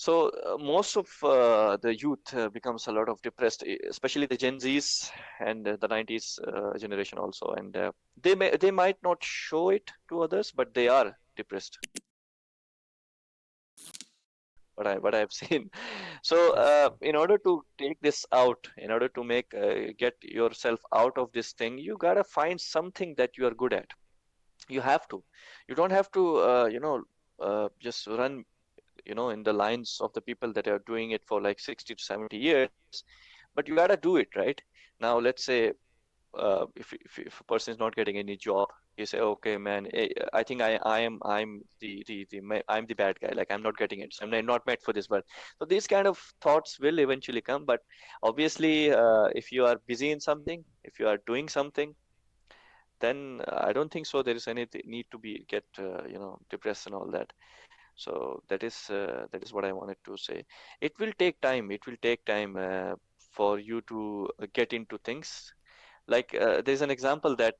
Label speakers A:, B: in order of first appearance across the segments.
A: So most of the youth becomes a lot of depressed, especially the Gen Zs and the 90s generation also, and they might not show it to others, but they are depressed. What I've seen. So
B: That's true.
A: in order to take this out, in order to make get yourself out of this thing, you gotta find something that you are good at. You have to. You don't have to, just run, in the lines of the people that are doing it for like 60 to 70 years, but you gotta do it, right? Now, let's say if a person is not getting any job, you say, okay, man, I think I'm I'm the bad guy. Like I'm not getting it, so I'm not meant for this. But so these kind of thoughts will eventually come. But obviously, if you are busy in something, if you are doing something, then I don't think so. There is any need to be get depressed and all that. So that is what I wanted to say. It will take time. It will take time for you to get into things. Like there's an example that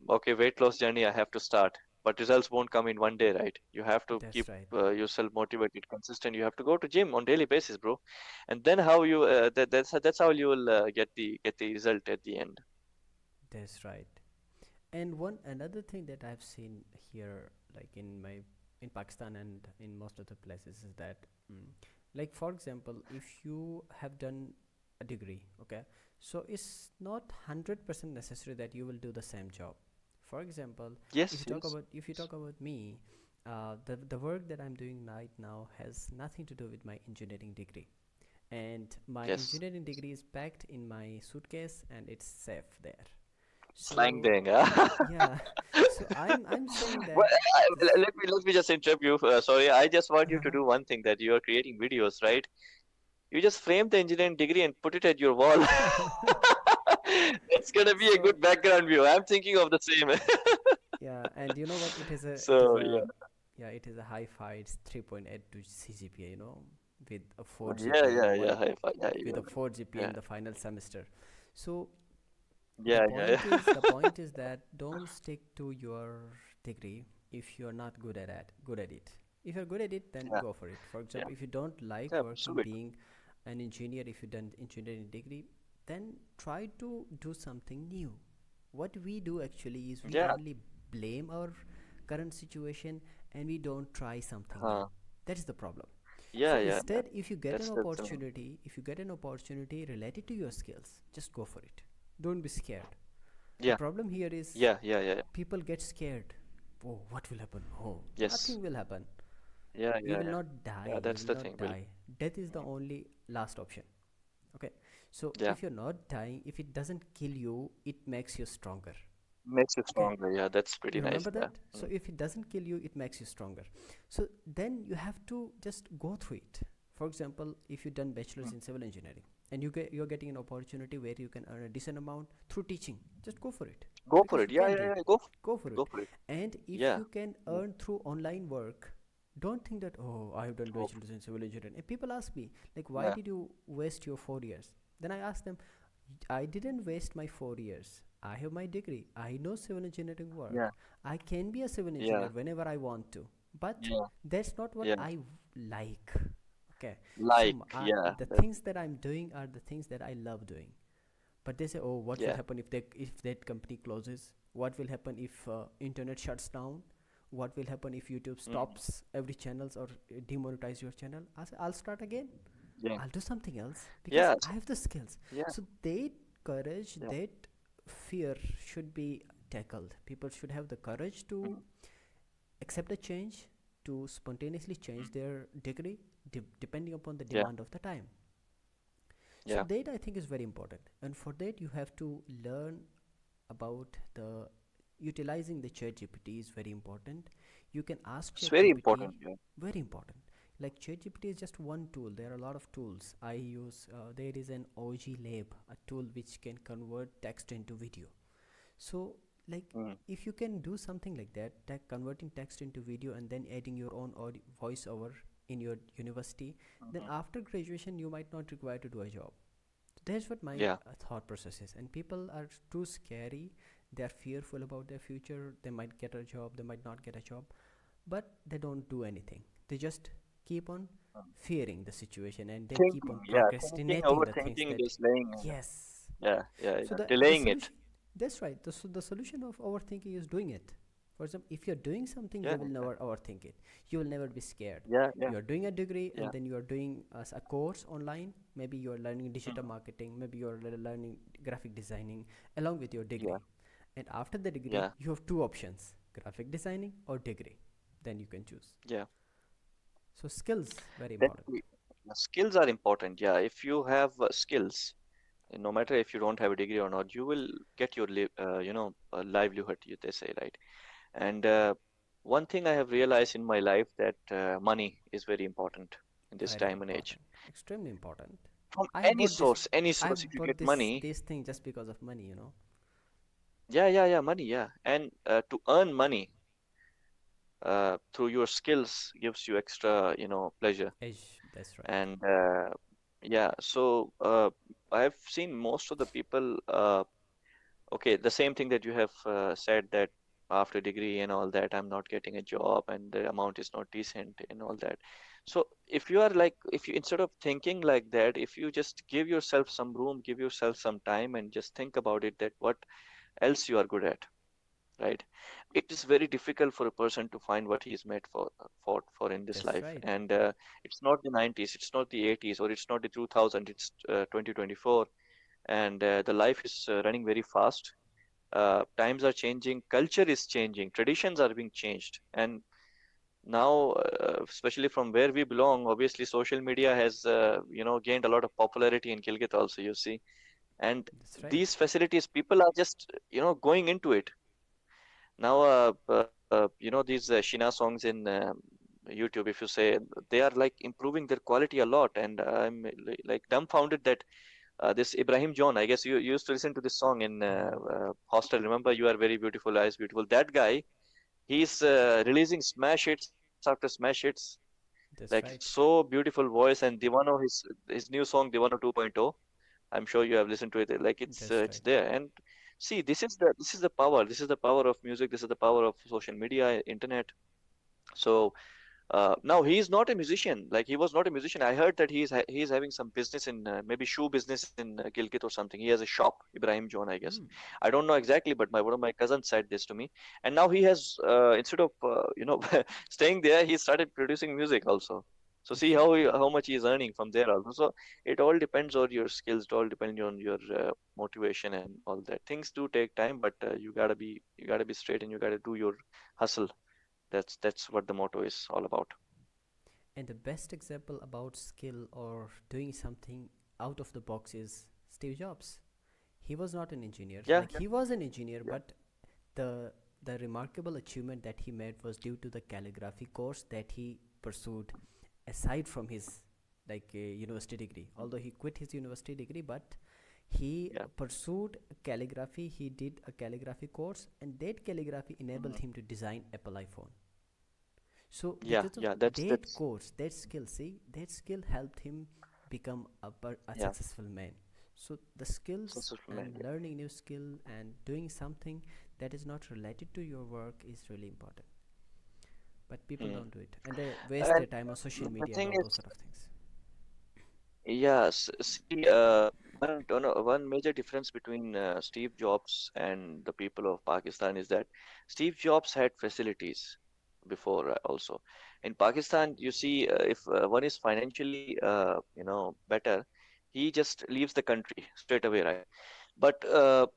A: okay, weight loss journey I have to start, but results won't come in one day, right? You have to
B: That's
A: keep
B: right.
A: yourself motivated, consistent. You have to go to gym on daily basis, bro, and then how you that's how you will get the result at the end.
B: That's right. And one another thing that I've seen here, like in Pakistan and in most other places, is that like for example, if you have done a degree, okay, so it's not 100% necessary that you will do the same job. For example,
A: Yes, yes,
B: if you talk about me, the work that I'm doing right now has nothing to do with my engineering degree, and my
A: yes.
B: engineering degree is packed in my suitcase and it's safe there.
A: Slang
B: So
A: thing. Huh?
B: yeah, so I'm saying that
A: Well,
B: this.
A: let me just interrupt you. Sorry, I just want you to do one thing that you are creating videos, right? You just frame the engineering degree and put it at your wall. That's gonna be a
B: So
A: good background view. I'm thinking of the same.
B: yeah, and you know what?
A: So yeah,
B: it is a high fi. It's 3.8 to CGPA. With a 4
A: yeah,
B: GPA
A: yeah, yeah.
B: one
A: High five. Yeah,
B: with
A: you
B: a 4 GPA
A: yeah,
B: in the final semester. So
A: yeah, yeah, yeah.
B: the point is that don't stick to your degree if you're not good at it. If you're good at it, then
A: Yeah,
B: go for it. For
A: yeah,
B: example, if you don't like
A: yeah.
B: working
A: Pursue it.
B: being an engineer, if you done engineering degree, then try to do something new. What we do actually is we
A: Yeah.
B: only blame our current situation and we don't try something new.
A: Huh.
B: That is the problem.
A: Yeah,
B: So
A: yeah, yeah.
B: instead, if you get an
A: That's
B: opportunity, if you get an opportunity related to your skills, just go for it. Don't be scared. The
A: yeah,
B: problem here is
A: yeah, yeah, yeah.
B: people get scared. Oh, what will happen? Oh,
A: Yes.
B: nothing will happen.
A: Yeah,
B: We
A: yeah,
B: will
A: yeah.
B: not die.
A: Yeah,
B: We
A: that's
B: will
A: the
B: not
A: thing. Will
B: die. Death is the only last option. Okay. So
A: yeah
B: if you're not dying, if it doesn't kill you, it makes you stronger.
A: makes you
B: Okay.
A: stronger. Yeah, that's pretty
B: You
A: nice.
B: remember
A: Yeah.
B: that? So if it doesn't kill you, it makes you stronger. So then you have to just go through it. For example, if you've done bachelor's
A: Mm.
B: in civil engineering and you're getting an opportunity where you can earn a decent amount through teaching, just go for it
A: Go for
B: because
A: it.
B: you
A: Yeah,
B: can do
A: yeah,
B: it.
A: yeah.
B: Go for
A: Go
B: it.
A: for it.
B: And if
A: Yeah.
B: you can
A: Mm.
B: earn through online work, don't think that, oh, I have done
A: Oh,
B: bachelor's in civil engineering. And people ask me, like, why
A: yeah.
B: did you waste your 4 years? Then I ask them, I didn't waste my 4 years. I have my degree. I know civil engineering
A: Yeah.
B: work. I can be a civil engineer
A: Yeah.
B: whenever I want to. But
A: Yeah.
B: that's not what
A: Yeah.
B: I like. Okay. So
A: Like, yeah.
B: the
A: That,
B: things that I'm doing are the things that I love doing. But they say, oh, what will
A: yeah.
B: happen if that company closes? What will happen if internet shuts down? What will happen if YouTube
A: Mm.
B: stops every channels or demonetize your channel? I say, I'll start again.
A: Yeah.
B: I'll do something else because
A: Yeah.
B: I have the skills.
A: Yeah.
B: So that courage,
A: Yeah.
B: that fear should be tackled. People should have the courage to
A: Mm.
B: accept a change, to spontaneously change
A: Mm.
B: their degree depending upon the
A: Yeah.
B: demand of the time. So
A: Yeah.
B: that I think is very important. And for that you have to learn about the utilizing the chat gpt is very important. You can ask
A: It's
B: chat
A: very
B: gpt.
A: important. Yeah.
B: Very important. Like chat gpt is just one tool. There are a lot of tools I use. There is an og lab, a tool which can convert text into video. So like
A: Mm.
B: if you can do something like that, converting text into video and then adding your own voiceover in your university, then
A: Hmm.
B: after graduation you might not require to do a job. That's what my
A: Yeah.
B: thought process is. And people are too scary. They are fearful about their future. They might get a job, they might not get a job, but they don't do anything. They just keep on
A: Mm.
B: fearing the situation, and they keep
A: Thinking,
B: on
A: yeah, thinking,
B: procrastinating the things
A: overthinking,
B: that,
A: just laying,
B: yes.
A: yeah, yeah,
B: So
A: yeah,
B: the
A: delaying it.
B: solution, that's right. The solution of overthinking is doing it. For example, if you're doing something,
A: Yeah,
B: you will never overthink it. You will never be scared.
A: yeah, yeah,
B: You are doing a degree,
A: yeah.
B: and then you are doing a course online. Maybe you are learning digital
A: Mm.
B: marketing. Maybe you are learning graphic designing along with your
A: Yeah,
B: degree. And after the degree,
A: yeah,
B: you have two options: graphic designing or degree. Then you can choose.
A: yeah.
B: So skills very
A: That
B: important.
A: skills are important. Yeah, if you have skills, no matter if you don't have a degree or not, you will get your livelihood, they say, right? And one thing I have realized in my life that money is very important in this
B: Very
A: time and age.
B: important. Extremely important.
A: From
B: I have bought this.
A: any
B: I
A: source,
B: have
A: if you
B: bought
A: get
B: this
A: money,
B: this thing just because of money.
A: yeah, money, yeah, and to earn money through your skills gives you extra, pleasure.
B: Edge. That's right.
A: And yeah, so I've seen most of the people. Okay, the same thing that you have said, that after degree and all that, I'm not getting a job and the amount is not decent and all that. So if you are like, if you, instead of thinking like that, if you just give yourself some room, give yourself some time and just think about it, that what else you are good at, right? It is very difficult for a person to find what he is made for in this
B: That's
A: life.
B: right.
A: And it's not the 90s, it's not the 80s, or it's not the 2000, it's 2024, and the life is running very fast. Times are changing, culture is changing, traditions are being changed, and now, especially from where we belong, obviously social media has gained a lot of popularity in Gilgit also, you see, and
B: That's right.
A: these facilities, people are just going into it now. These Shina songs in YouTube, if you say, they are like improving their quality a lot, and I'm like dumbfounded that this Ibrahim John, I guess you used to listen to this song in
B: Mm-hmm.
A: Hostel. Remember, you are very beautiful, eyes beautiful. That guy, he's releasing smash hits after smash hits, like
B: That's right.
A: so beautiful voice. And Divano, his new song Divano 2.0. I'm sure you have listened to it. Like
B: That's
A: it's
B: right.
A: there. And see, this is the power. This is the power of music. This is the power of social media, internet. So now he is not a musician. Like he was not a musician. I heard that he's having some business in maybe shoe business in Gilgit or something. He has a shop, Ibrahim John, I guess.
B: Mm.
A: I don't know exactly, but my one of my cousins said this to me. And now he has instead of staying there, he started producing music also. So see how
B: Exactly.
A: how much he is earning from there also. So it all depends on your skills. It all depends on your motivation and all that. Things do take time, but you gotta be straight and you gotta do your hustle. That's what the motto is all about.
B: And the best example about skill or doing something out of the box is Steve Jobs. He was not an engineer.
A: Yeah,
B: Like he was an engineer,
A: yeah.
B: but the the remarkable achievement that he made was due to the calligraphy course that he pursued aside from his university degree. Although he quit his university degree, but he
A: Yeah.
B: pursued calligraphy. He did a calligraphy course, and that calligraphy enabled
A: Mhm.
B: him to design Apple iPhone. So
A: Yeah,
B: because of
A: yeah, that's
B: that
A: that's
B: course, that skill, see, that skill helped him become a
A: yeah,
B: successful man. So the skills
A: successful man.
B: and learning new skill and doing something that is not related to your work is really important. But people
A: Hmm.
B: don't do it, and they waste
A: And
B: their time on social
A: the
B: media and
A: thing
B: all those
A: is,
B: sort of things.
A: yes, see, one major difference between Steve Jobs and the people of Pakistan is that Steve Jobs had facilities before also. In Pakistan, you see, if one is financially, better, he just leaves the country straight away, right? But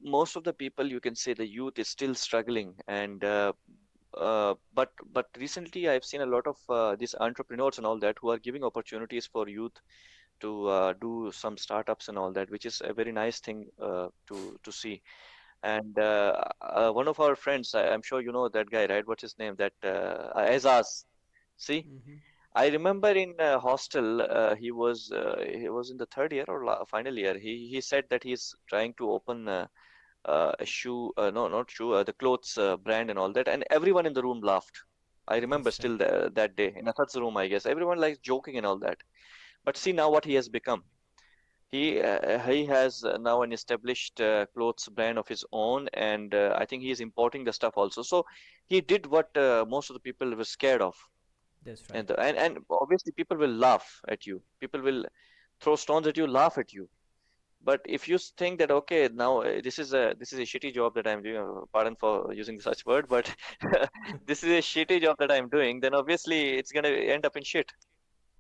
A: most of the people, you can say, the youth is still struggling, and but recently I've seen a lot of these entrepreneurs and all that who are giving opportunities for youth to do some startups and all that, which is a very nice thing to see. And one of our friends, I'm sure you know that guy, right? What's his name? That Azaz. See,
B: Mm-hmm.
A: I remember in hostel, he was in the third year or final year. He said that he's trying to open a shoe, no, not shoe, the clothes brand and all that, and everyone in the room laughed. I remember
B: That's right.
A: still that day in Asad's room, I guess. Everyone likes joking and all that. But see now what he has become. He has now an established clothes brand of his own, and I think he is importing the stuff also. So he did what most of the people were scared of.
B: That's right.
A: And obviously people will laugh at you. People will throw stones at you, laugh at you. But if you think that, okay, now this is a shitty job that I'm doing, pardon for using such word, but this is a shitty job that I'm doing, then obviously it's gonna end up in shit.